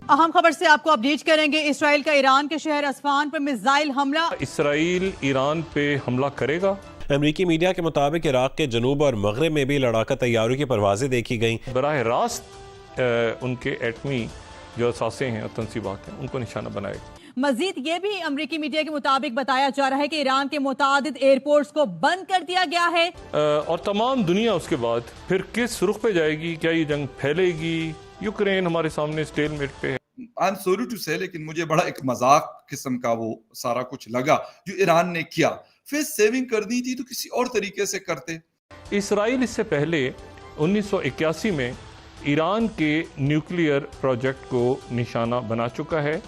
اہم خبر سے آپ کو اپڈیٹ کریں گے۔ اسرائیل کا ایران کے شہر اصفہان پر میزائل حملہ۔ اسرائیل ایران پہ حملہ کرے گا۔ امریکی میڈیا کے مطابق عراق کے جنوب اور مغرب میں بھی لڑاکا طیاروں کی پروازیں دیکھی گئیں۔ براہ راست ان کے ایٹمی جو اثاثے ہیں اور تنصیبات ہیں ان کو نشانہ بنائے گا۔ مزید یہ بھی امریکی میڈیا کے مطابق بتایا جا رہا ہے کہ ایران کے متعدد ایئرپورٹس کو بند کر دیا گیا ہے، اور تمام دنیا اس کے بعد پھر کس رخ پہ جائے گی؟ کیا یہ جنگ پھیلے گی؟ یوکرین ہمارے سامنے اسٹیل میٹ پہ ہے۔ I'm sorry to say لیکن مجھے بڑا ایک مذاق قسم کا وہ سارا کچھ لگا جو ایران نے کیا۔ فیس سیونگ کرنی تھی تو کسی اور طریقے سے کرتے۔ اسرائیل اس سے پہلے 1981 میں ایران کے نیوکلیئر پروجیکٹ کو نشانہ بنا چکا ہے۔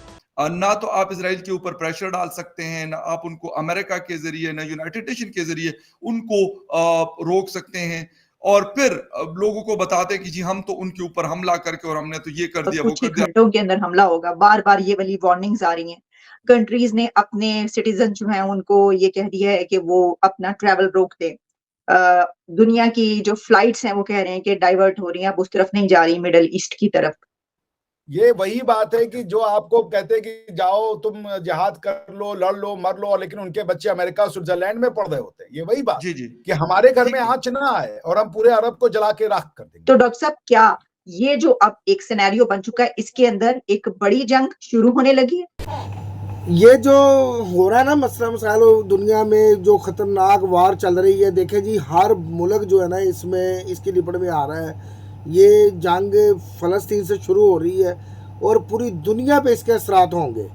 نہ تو آپ اسرائیل کے اوپر پریشر ڈال سکتے ہیں، نہ آپ ان کو امریکہ کے ذریعے، نہ یونائٹڈ نیشن کے ذریعے ان کو روک سکتے ہیں، اور پھر لوگوں کو بتاتے کہ جی ہم تو ان کے اوپر حملہ کر کے اور ہم نے تو یہ کر دیا وہ کچھ ہی کر دیا۔ گھنٹوں کے اندر حملہ ہوگا۔ بار بار یہ والی وارننگز آ رہی ہیں، کنٹریز نے اپنے سٹیزن جو ہیں ان کو یہ کہہ دیا ہے کہ وہ اپنا ٹریول روک دیں۔ دنیا کی جو فلائٹس ہیں وہ کہہ رہے ہیں کہ ڈائیورٹ ہو رہی ہیں، اب اس طرف نہیں جا رہی، مڈل ایسٹ کی طرف۔ یہ وہی بات ہے کہ جو آپ کو کہتے ہیں کہ جاؤ تم جہاد کر لو، لڑ لو، مر لو، لیکن ان کے بچے امریکہ سوئٹزرلینڈ میں پڑھ رہے ہوتے ہیں۔ یہ وہی بات جی جی کہ ہمارے گھر میں آنچ نہ آئے اور ہم پورے عرب کو جلا کے راکھ کر دیں گے۔ تو ڈاکٹر صاحب کیا یہ جو اب ایک سینیریو بن چکا ہے، اس کے اندر ایک بڑی جنگ شروع ہونے لگی ہے؟ یہ جو ہو رہا ہے نا مسئلہ مسائل دنیا میں جو خطرناک وار چل رہی ہے، دیکھیں جی ہر ملک جو ہے نا اس میں اس کی لپٹ میں آ رہا ہے۔ یہ جنگ فلسطین سے شروع ہو رہی ہے اور پوری دنیا پہ اس کے اثرات ہوں گے،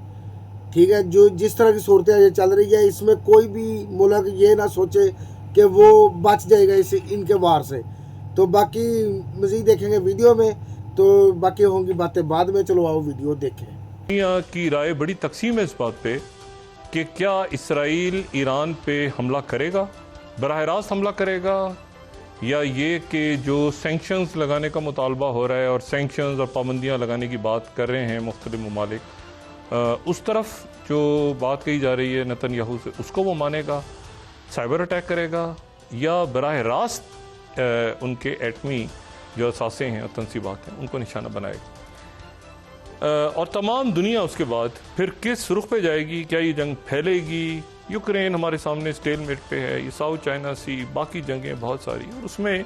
ٹھیک ہے۔ جو جس طرح کی صورتحال یہ چل رہی ہے، اس میں کوئی بھی ملک یہ نہ سوچے کہ وہ بچ جائے گا ان کے وار سے۔ تو باقی مزید دیکھیں گے ویڈیو میں، تو باقی ہوں گی باتیں بعد میں۔ چلو آؤ ویڈیو دیکھیں۔ دنیا کی رائے بڑی تقسیم ہے اس بات پہ کہ کیا اسرائیل ایران پہ حملہ کرے گا، براہ راست حملہ کرے گا، یا یہ کہ جو سینکشنز لگانے کا مطالبہ ہو رہا ہے اور سینکشنز اور پابندیاں لگانے کی بات کر رہے ہیں مختلف ممالک، اس طرف جو بات کہی جا رہی ہے نتن یاہو سے، اس کو وہ مانے گا، سائبر اٹیک کرے گا، یا براہ راست ان کے ایٹمی جو اثاثے ہیں اور تنصیبات ہیں ان کو نشانہ بنائے گا؟ اور تمام دنیا اس کے بعد پھر کس رخ پہ جائے گی؟ کیا یہ جنگ پھیلے گی؟ یوکرین ہمارے سامنے اسٹیل میٹ پہ ہے، یہ ساؤتھ چائنا سی، باقی جنگیں بہت ساری، اور اس میں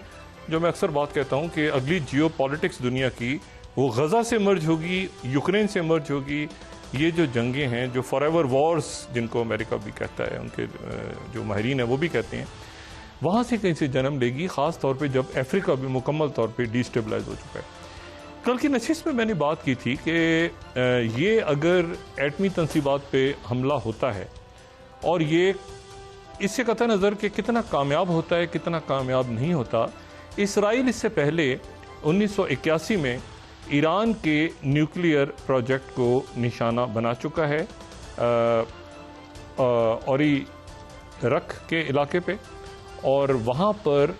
جو میں اکثر بات کہتا ہوں کہ اگلی جیو پالیٹکس دنیا کی وہ غزہ سے مرج ہوگی، یوکرین سے مرج ہوگی۔ یہ جو جنگیں ہیں، جو فار ایور وارز جن کو امریکہ بھی کہتا ہے، ان کے جو ماہرین ہیں وہ بھی کہتے ہیں، وہاں سے کہیں سے جنم لے گی، خاص طور پہ جب افریقہ بھی مکمل طور پہ ڈی اسٹیبلائز ہو چکا ہے۔ کل کی نشست میں نے بات کی تھی کہ یہ اگر ایٹمی تنصیبات پہ حملہ ہوتا ہے، اور یہ اس سے قطع نظر کہ کتنا کامیاب ہوتا ہے کتنا کامیاب نہیں ہوتا، اسرائیل اس سے پہلے 1981 میں ایران کے نیوکلیئر پروجیکٹ کو نشانہ بنا چکا ہے، اوری رک کے علاقے پہ، اور وہاں پر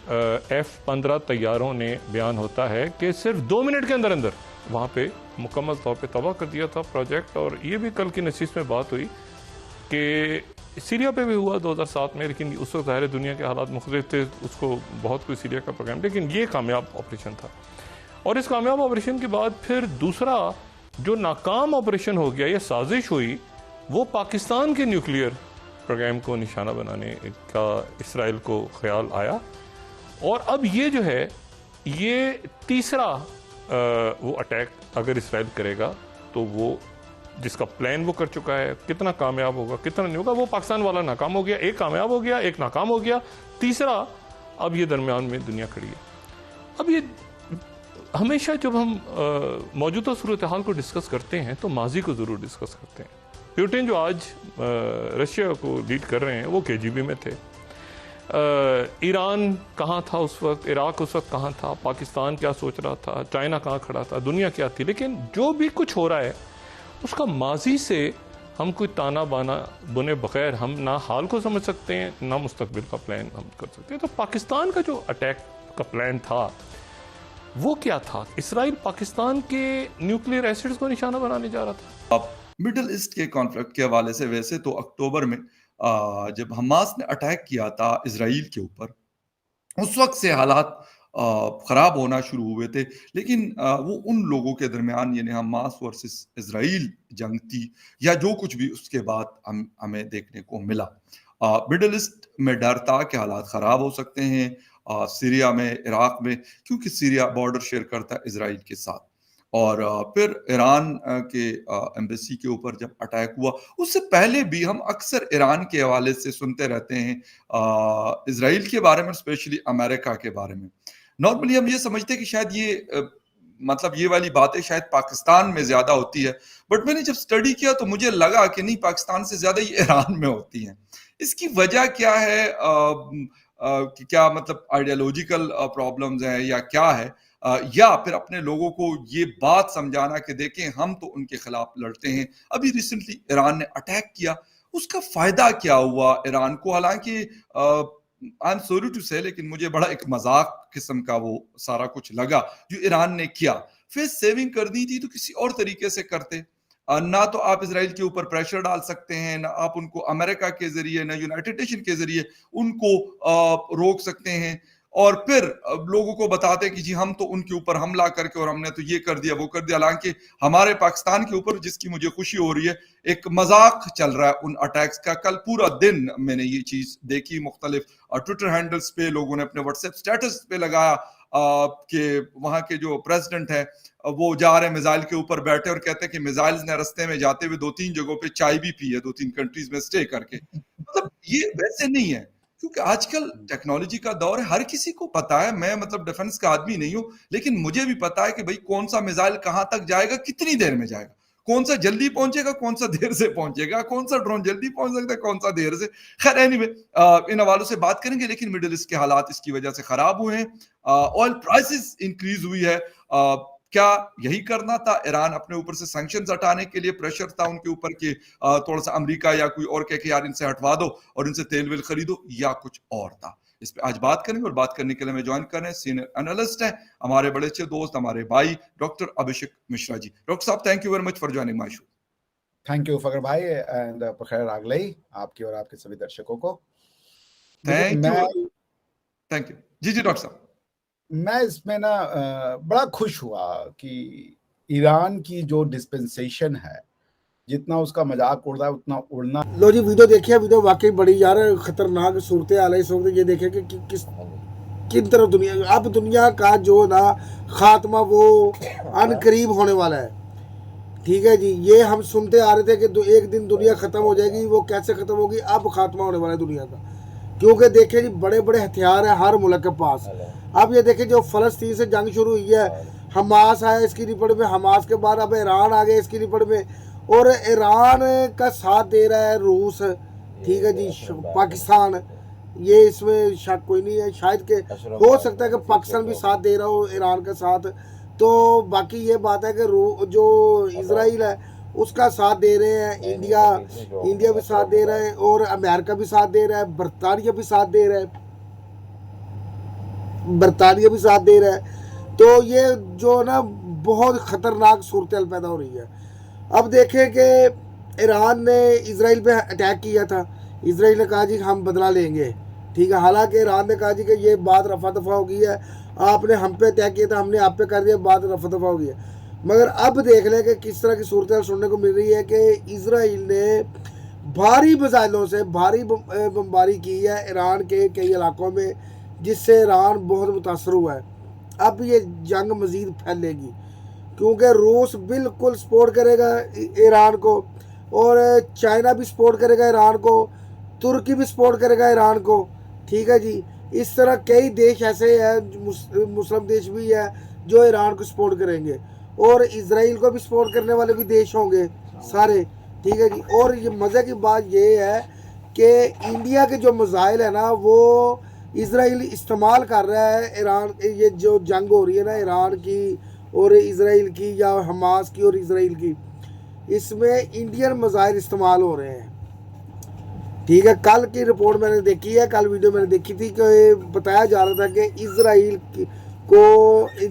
F-15 طیاروں نے بیان ہوتا ہے کہ صرف 2 منٹ کے اندر وہاں پہ مکمل طور پہ تباہ کر دیا تھا پروجیکٹ۔ اور یہ بھی کل کی نشست میں بات ہوئی کہ سیریا پہ بھی ہوا 2007 میں، لیکن اس وقت ظاہر دنیا کے حالات مختلف تھے، اس کو بہت کوئی سیریا کا پروگرام، لیکن یہ کامیاب آپریشن تھا۔ اور اس کامیاب آپریشن کے بعد پھر دوسرا جو ناکام آپریشن ہو گیا، یہ سازش ہوئی، وہ پاکستان کے نیوکلیئر پروگرام کو نشانہ بنانے کا اسرائیل کو خیال آیا۔ اور اب یہ جو ہے یہ تیسرا وہ اٹیک اگر اسرائیل کرے گا تو وہ جس کا پلان وہ کر چکا ہے، کتنا کامیاب ہوگا کتنا نہیں ہوگا، وہ پاکستان والا ناکام ہو گیا، ایک کامیاب ہو گیا ایک ناکام ہو گیا، تیسرا اب یہ درمیان میں دنیا کھڑی ہے۔ اب یہ ہمیشہ جب ہم موجودہ صورتحال کو ڈسکس کرتے ہیں تو ماضی کو ضرور ڈسکس کرتے ہیں۔ پیوٹن جو آج رشیا کو لیڈ کر رہے ہیں وہ KGB میں تھے، ایران کہاں تھا اس وقت، عراق اس وقت کہاں تھا، پاکستان کیا سوچ رہا تھا، چائنا کہاں کھڑا تھا، دنیا کیا تھی، لیکن جو بھی کچھ ہو رہا ہے اس کا ماضی سے ہم کوئی تانا بانا بنے بغیر ہم نہ حال کو سمجھ سکتے ہیں نہ مستقبل کا پلان ہم کر سکتے ہیں۔ تو پاکستان کا جو اٹیک کا پلان تھا وہ کیا تھا؟ اسرائیل پاکستان کے نیوکلیئر ایسڈز کو نشانہ بنانے جا رہا تھا۔ اب مڈل ایسٹ کے کانفلکٹ کے حوالے سے ویسے تو اکتوبر میں جب حماس نے اٹیک کیا تھا اسرائیل کے اوپر، اس وقت سے حالات خراب ہونا شروع ہوئے تھے، لیکن وہ ان لوگوں کے درمیان یعنی حماس ورسس اسرائیل جنگ تھی یا جو کچھ بھی اس کے بعد ہمیں دیکھنے کو ملا۔ مڈل ایسٹ میں ڈر تھا کہ حالات خراب ہو سکتے ہیں، سیریا میں، عراق میں، کیونکہ سیریا بارڈر شیئر کرتا ہے اسرائیل کے ساتھ، اور پھر ایران کے ایمبیسی کے اوپر جب اٹیک ہوا، اس سے پہلے بھی ہم اکثر ایران کے حوالے سے سنتے رہتے ہیں اسرائیل کے بارے میں، اسپیشلی امریکہ کے بارے میں۔ نارملی ہم یہ سمجھتے ہیں کہ شاید یہ مطلب یہ والی باتیں شاید پاکستان میں زیادہ ہوتی ہے، بٹ میں نے جب سٹڈی کیا تو مجھے لگا کہ نہیں، پاکستان سے زیادہ یہ ایران میں ہوتی ہیں۔ اس کی وجہ کیا ہے؟ کہ کیا مطلب آئیڈیالوجیکل پرابلمز ہیں یا کیا ہے، یا پھر اپنے لوگوں کو یہ بات سمجھانا کہ دیکھیں ہم تو ان کے خلاف لڑتے ہیں۔ ابھی ریسنٹلی ایران نے اٹیک کیا، اس کا فائدہ کیا ہوا ایران کو؟ حالانکہ I'm sorry to say لیکن مجھے بڑا ایک مذاق قسم کا وہ سارا کچھ لگا جو ایران نے کیا۔ فیس سیونگ کرنی تھی تو کسی اور طریقے سے کرتے، نہ تو آپ اسرائیل کے اوپر پریشر ڈال سکتے ہیں، نہ آپ ان کو امریکہ کے ذریعے، نہ یونائٹڈ نیشن کے ذریعے ان کو روک سکتے ہیں، اور پھر لوگوں کو بتاتے کہ جی ہم تو ان کے اوپر حملہ کر کے اور ہم نے تو یہ کر دیا وہ کر دیا۔ حالانکہ ہمارے پاکستان کے اوپر، جس کی مجھے خوشی ہو رہی ہے، ایک مذاق چل رہا ہے ان اٹیکس کا۔ کل پورا دن میں نے یہ چیز دیکھی، مختلف ٹویٹر ہینڈلز پہ لوگوں نے اپنے واٹس ایپ اسٹیٹس پہ لگایا کہ وہاں کے جو پریزیڈنٹ ہے وہ جا رہے ہیں میزائل کے اوپر بیٹھے اور کہتے ہیں کہ میزائلز نے رستے میں جاتے ہوئے 2-3 جگہوں پہ چائے بھی پی ہے، 2-3 کنٹریز میں اسٹے کر کے۔ مطلب یہ ویسے نہیں ہے، کیونکہ آج کل ٹیکنالوجی کا دور ہے، ہر کسی کو پتا ہے۔ میں مطلب ڈیفنس کا آدمی نہیں ہوں، لیکن مجھے بھی پتا ہے کہ بھائی کون سا میزائل کہاں تک جائے گا، کتنی دیر میں جائے گا، کون سا جلدی پہنچے گا، کون سا دیر سے پہنچے گا، کون سا ڈرون جلدی پہنچ سکتا ہے، کون سا دیر سے۔ خیر اینی وے، ان حوالوں سے بات کریں گے، لیکن مڈل ایسٹ کے حالات اس کی وجہ سے خراب ہوئے ہیں، آئل پرائسز انکریز ہوئی ہے۔ کیا یہی کرنا تھا؟ ایران اپنے اوپر سے سینکشنز ہٹانے کے لیے پریشر تھا ان کے اوپر کہ تھوڑا سا امریکہ یا کوئی اور کہ یار ان سے ہٹوا دو اور ان سے تیل ویل خریدو، یا کچھ اور تھا؟ اس پہ آج بات کریں گے، اور بات کرنے کے لیے میں جوائن کر رہے ہیں سینئر انالسٹ ہیں، ہمارے بڑے اچھے دوست، ہمارے بھائی ڈاکٹر ابھیشیک مشرا جی۔ ڈاکٹر صاحب thank you very much for joining my show. Thank you فخر بھائی، اینڈ بخیر آگلئی آپ کی اور آپ کے سبھی درشکوں کو۔ تھینک یو جی ڈاکٹر صاحب۔ میں اس میں نا بڑا خوش ہوا کہ ایران کی جو ڈسپنسیشن ہے، جتنا اس کا مذاق اڑ رہا ہے اتنا اڑنا۔ لو جی ویڈیو دیکھیے، ویڈیو واقعی بڑی یار خطرناک صورتحال ہے اس وقت۔ یہ دیکھیں کہ کن طرف دنیا، اب دنیا کا جو نا خاتمہ وہ ان قریب ہونے والا ہے، ٹھیک ہے جی۔ یہ ہم سنتے آ رہے تھے کہ ایک دن دنیا ختم ہو جائے گی، وہ کیسے ختم ہوگی؟ اب خاتمہ ہونے والا ہے دنیا کا، کیونکہ دیکھیں جی بڑے بڑے ہتھیار ہیں ہر ملک کے پاس۔ اب یہ دیکھیں جو فلسطین سے جنگ شروع ہوئی ہے، حماس آیا اس کی رپورٹ میں، حماس کے بعد اب ایران آ گیا اس کی رپورٹ میں، اور ایران کا ساتھ دے رہا ہے روس، ٹھیک ہے جی، پاکستان۔ یہ اس میں شک کوئی نہیں ہے، شاید کہ ہو سکتا ہے کہ پاکستان بھی ساتھ دے رہا ہو ایران کا ساتھ۔ تو باقی یہ بات ہے کہ جو اسرائیل ہے اس کا ساتھ دے رہے ہیں، انڈیا بھی ساتھ دے رہا ہے، اور امریکہ بھی ساتھ دے رہا ہے، برطانیہ بھی ساتھ دے رہا ہے، تو یہ جو نا بہت خطرناک صورتحال پیدا ہو رہی ہے۔ اب دیکھیں کہ ایران نے اسرائیل پہ اٹیک کیا تھا، اسرائیل نے کہا جی ہم بدلہ لیں گے، ٹھیک ہے، حالانکہ ایران نے کہا جی کہ یہ بات رفع دفع ہو گئی ہے، آپ نے ہم پہ اٹیک کیا تھا، ہم نے آپ پہ کر دیا، بات رفع دفع ہو گئی ہے۔ مگر اب دیکھ لیں کہ کس طرح کی صورتحال سننے کو مل رہی ہے کہ اسرائیل نے بھاری میزائلوں سے بھاری بمباری کی ہے ایران کے کئی علاقوں میں، جس سے ایران بہت متاثر ہوا ہے۔ اب یہ جنگ مزید پھیلے گی، کیونکہ روس بالکل سپورٹ کرے گا ایران کو، اور چائنا بھی سپورٹ کرے گا ایران کو، ترکی بھی سپورٹ کرے گا ایران کو، ٹھیک ہے جی۔ اس طرح کئی دیش ایسے ہیں، مسلم دیش بھی ہے جو ایران کو سپورٹ کریں گے، اور اسرائیل کو بھی سپورٹ کرنے والے بھی دیش ہوں گے سارے، ٹھیک ہے جی۔ اور یہ مزے کی بات یہ ہے کہ انڈیا کے جو میزائل ہیں نا وہ اسرائیل استعمال کر رہا ہے ایران، یہ جو جنگ ہو رہی ہے نا ایران کی اور اسرائیل کی، یا حماس کی اور اسرائیل کی، اس میں انڈین میزائل استعمال ہو رہے ہیں، ٹھیک ہے۔ کل کی رپورٹ میں نے دیکھی ہے، کل ویڈیو میں نے دیکھی تھی کہ بتایا جا رہا تھا کہ اسرائیل کو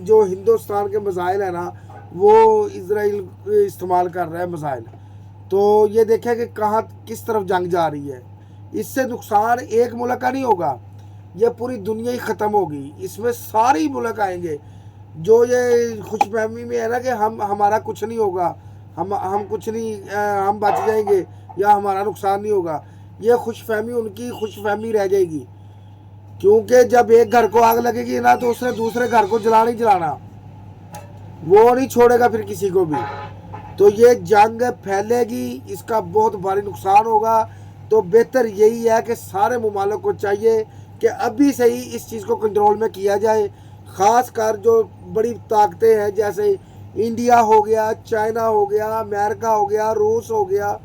جو ہندوستان کے میزائل ہیں نا وہ اسرائیل استعمال کر رہا ہے میزائل۔ تو یہ دیکھیں کہ کہاں کس طرف جنگ جا رہی ہے۔ اس سے نقصان ایک ملک کا نہیں ہوگا، یہ پوری دنیا ہی ختم ہوگی. اس میں ساری ملک آئیں گے جو یہ خوش فہمی میں ہے نا کہ ہمارا کچھ نہیں ہوگا, ہم کچھ نہیں, ہم بچ جائیں گے یا ہمارا نقصان نہیں ہوگا. یہ خوش فہمی ان کی خوش فہمی رہ جائے گی, کیونکہ جب ایک گھر کو آگ لگے گی نا تو اس نے دوسرے گھر کو جلانا ہی جلانا, وہ نہیں چھوڑے گا پھر کسی کو بھی. تو یہ جنگ پھیلے گی, اس کا بہت بھاری نقصان ہوگا. تو بہتر یہی ہے کہ سارے ممالک کو چاہیے کہ ابھی سے ہی اس چیز کو کنٹرول میں کیا جائے, خاص کر جو بڑی طاقتیں ہیں جیسے انڈیا ہو گیا, چائنا ہو گیا, امریکہ ہو گیا, روس ہو گیا,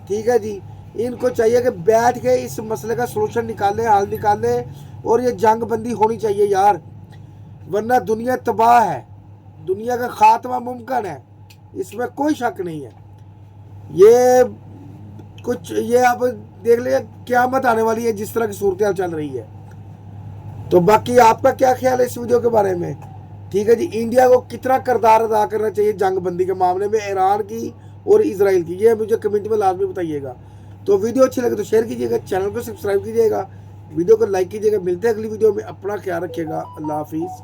ٹھیک ہے جی. ان کو چاہیے کہ بیٹھ کے اس مسئلے کا سلوشن نکالیں, حل نکالیں, اور یہ جنگ بندی ہونی چاہیے یار, ورنہ دنیا تباہ ہے, دنیا کا خاتمہ ممکن ہے, اس میں کوئی شک نہیں ہے. یہ آپ دیکھ لیں قیامت آنے والی ہے جس طرح کی صورتحال چل رہی ہے. تو باقی آپ کا کیا خیال ہے اس ویڈیو کے بارے میں؟ ٹھیک ہے جی. انڈیا کو کتنا کردار ادا کرنا چاہیے جنگ بندی کے معاملے میں ایران کی اور اسرائیل کی, یہ مجھے کمنٹ میں لازمی بتائیے گا. تو ویڈیو اچھی لگے تو شیئر کیجیے گا, چینل کو سبسکرائب کیجیے گا, ویڈیو کو لائک کیجیے گا. ملتے ہیں اگلی ویڈیو میں, اپنا خیال رکھیے گا, اللہ حافظ.